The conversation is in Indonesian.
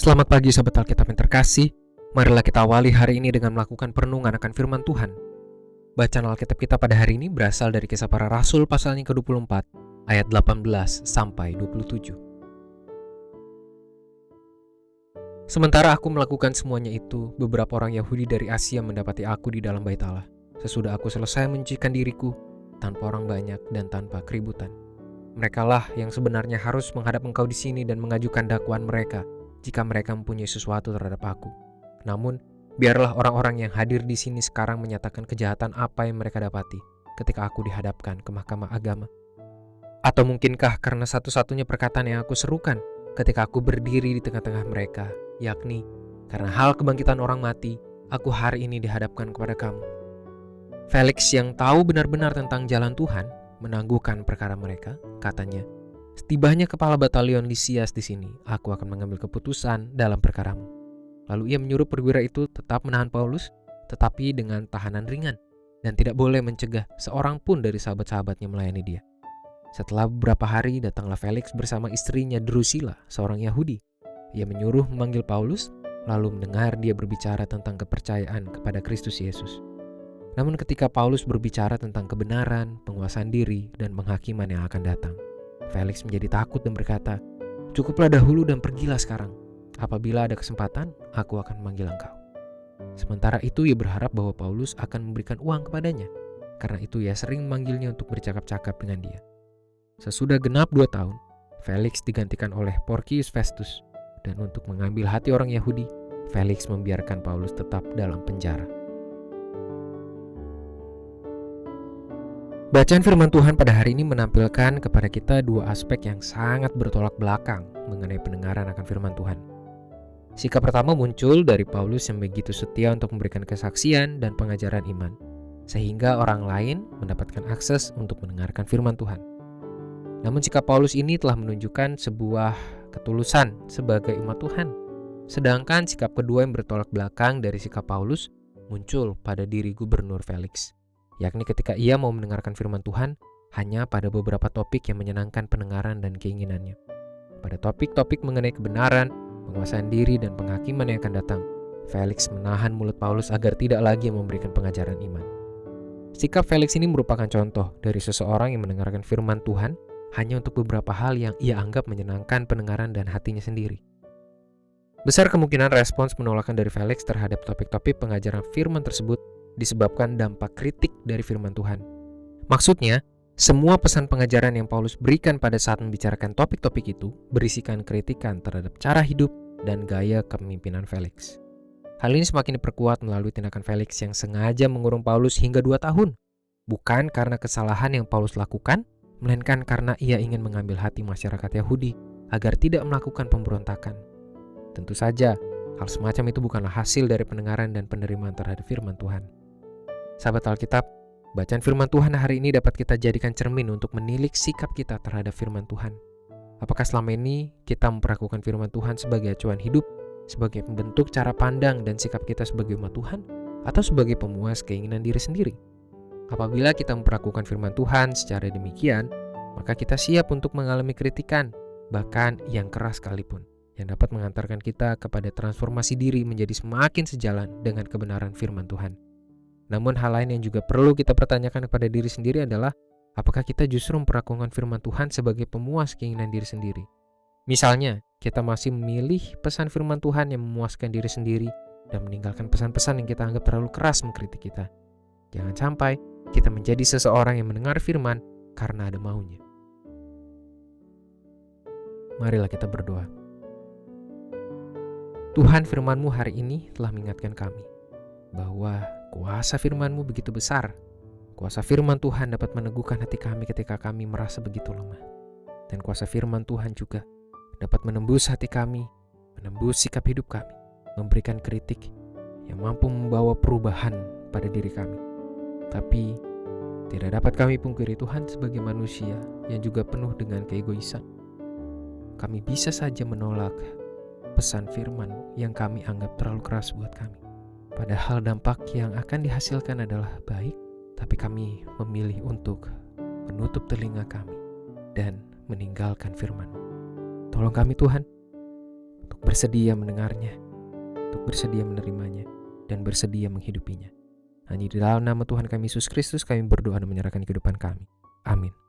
Selamat pagi sahabat Alkitab yang terkasih. Marilah kita awali hari ini dengan melakukan perenungan akan firman Tuhan. Bacaan Alkitab kita pada hari ini berasal dari Kisah Para Rasul pasalnya ke-24 ayat 18 sampai 27. Sementara aku melakukan semuanya itu, beberapa orang Yahudi dari Asia mendapati aku di dalam bait Allah. Sesudah aku selesai menyucikan diriku, tanpa orang banyak dan tanpa keributan. Merekalah yang sebenarnya harus menghadap engkau di sini dan mengajukan dakwaan mereka jika mereka mempunyai sesuatu terhadap aku. Namun, biarlah orang-orang yang hadir di sini sekarang menyatakan kejahatan apa yang mereka dapati ketika aku dihadapkan ke mahkamah agama. Atau mungkinkah karena satu-satunya perkataan yang aku serukan ketika aku berdiri di tengah-tengah mereka, yakni, karena hal kebangkitan orang mati, aku hari ini dihadapkan kepada kamu. Felix yang tahu benar-benar tentang jalan Tuhan menangguhkan perkara mereka, katanya, setibanya kepala batalion Lisias di sini, aku akan mengambil keputusan dalam perkaramu. Lalu ia menyuruh perwira itu tetap menahan Paulus, tetapi dengan tahanan ringan, dan tidak boleh mencegah seorang pun dari sahabat-sahabatnya melayani dia. Setelah beberapa hari, datanglah Felix bersama istrinya Drusilla, seorang Yahudi. Ia menyuruh memanggil Paulus, lalu mendengar dia berbicara tentang kepercayaan kepada Kristus Yesus. Namun ketika Paulus berbicara tentang kebenaran, penguasaan diri, dan penghakiman yang akan datang, Felix menjadi takut dan berkata, "Cukuplah dahulu dan pergilah sekarang. Apabila ada kesempatan, aku akan memanggil engkau." Sementara itu ia berharap bahwa Paulus akan memberikan uang kepadanya. Karena itu ia sering memanggilnya untuk bercakap-cakap dengan dia. Sesudah genap 2 tahun, Felix digantikan oleh Porcius Festus. Dan untuk mengambil hati orang Yahudi, Felix membiarkan Paulus tetap dalam penjara. Bacaan firman Tuhan pada hari ini menampilkan kepada kita dua aspek yang sangat bertolak belakang mengenai pendengaran akan firman Tuhan. Sikap pertama muncul dari Paulus yang begitu setia untuk memberikan kesaksian dan pengajaran iman, sehingga orang lain mendapatkan akses untuk mendengarkan firman Tuhan. Namun sikap Paulus ini telah menunjukkan sebuah ketulusan sebagai umat Tuhan. Sedangkan sikap kedua yang bertolak belakang dari sikap Paulus muncul pada diri Gubernur Felix, yakni ketika ia mau mendengarkan firman Tuhan hanya pada beberapa topik yang menyenangkan pendengaran dan keinginannya. Pada topik-topik mengenai kebenaran, penguasaan diri, dan penghakiman yang akan datang, Felix menahan mulut Paulus agar tidak lagi memberikan pengajaran iman. Sikap Felix ini merupakan contoh dari seseorang yang mendengarkan firman Tuhan hanya untuk beberapa hal yang ia anggap menyenangkan pendengaran dan hatinya sendiri. Besar kemungkinan respons penolakan dari Felix terhadap topik-topik pengajaran firman tersebut disebabkan dampak kritik dari firman Tuhan. Maksudnya, semua pesan pengajaran yang Paulus berikan pada saat membicarakan topik-topik itu berisikan kritikan terhadap cara hidup dan gaya kepemimpinan Felix. Hal ini semakin diperkuat melalui tindakan Felix yang sengaja mengurung Paulus hingga 2 tahun. Bukan karena kesalahan yang Paulus lakukan, melainkan karena ia ingin mengambil hati masyarakat Yahudi agar tidak melakukan pemberontakan. Tentu saja, hal semacam itu bukanlah hasil dari pendengaran dan penerimaan terhadap firman Tuhan. Sahabat Alkitab, bacaan firman Tuhan hari ini dapat kita jadikan cermin untuk menilik sikap kita terhadap firman Tuhan. Apakah selama ini kita memperlakukan firman Tuhan sebagai acuan hidup, sebagai pembentuk cara pandang dan sikap kita sebagai umat Tuhan, atau sebagai pemuas keinginan diri sendiri? Apabila kita memperlakukan firman Tuhan secara demikian, maka kita siap untuk mengalami kritikan, bahkan yang keras sekalipun, yang dapat mengantarkan kita kepada transformasi diri menjadi semakin sejalan dengan kebenaran firman Tuhan. Namun hal lain yang juga perlu kita pertanyakan kepada diri sendiri adalah, apakah kita justru memperlakukan firman Tuhan sebagai pemuas keinginan diri sendiri? Misalnya, kita masih memilih pesan firman Tuhan yang memuaskan diri sendiri dan meninggalkan pesan-pesan yang kita anggap terlalu keras mengkritik kita. Jangan sampai kita menjadi seseorang yang mendengar firman karena ada maunya. Marilah kita berdoa. Tuhan, firman-Mu hari ini telah mengingatkan kami bahwa kuasa firman-Mu begitu besar. Kuasa firman Tuhan dapat meneguhkan hati kami ketika kami merasa begitu lemah. Dan kuasa firman Tuhan juga dapat menembus hati kami, menembus sikap hidup kami, memberikan kritik yang mampu membawa perubahan pada diri kami. Tapi tidak dapat kami pungkiri Tuhan sebagai manusia yang juga penuh dengan keegoisan. Kami bisa saja menolak pesan firman yang kami anggap terlalu keras buat kami. Padahal dampak yang akan dihasilkan adalah baik, tapi kami memilih untuk menutup telinga kami dan meninggalkan firman-Mu. Tolong kami Tuhan, untuk bersedia mendengarnya, untuk bersedia menerimanya, dan bersedia menghidupinya. Hanya di dalam nama Tuhan kami Yesus Kristus kami berdoa dan menyerahkan kehidupan kami. Amin.